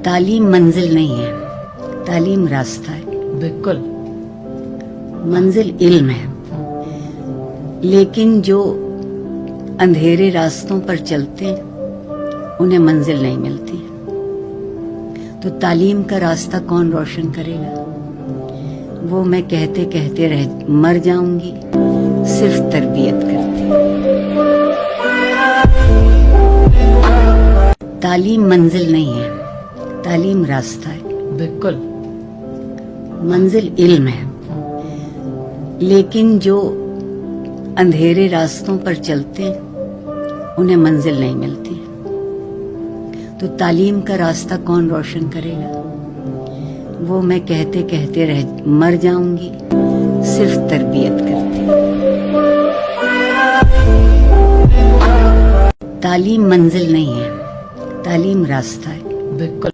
تعلیم منزل نہیں ہے، تعلیم راستہ ہے۔ بالکل منزل علم ہے، لیکن جو اندھیرے راستوں پر چلتے ہیں انہیں منزل نہیں ملتی۔ تو تعلیم کا راستہ کون روشن کرے گا؟ وہ میں کہتے کہتے مر جاؤں گی، صرف تربیت کرتے۔ تعلیم منزل نہیں ہے، تعلیم راستہ ہے۔ بالکل منزل علم ہے، لیکن جو اندھیرے راستوں پر چلتے ہیں انہیں منزل نہیں ملتی۔ تو تعلیم کا راستہ کون روشن کرے گا؟ وہ میں کہتے کہتے مر جاؤں گی، صرف تربیت کرتے۔ تعلیم منزل نہیں ہے، تعلیم راستہ ہے۔ بالکل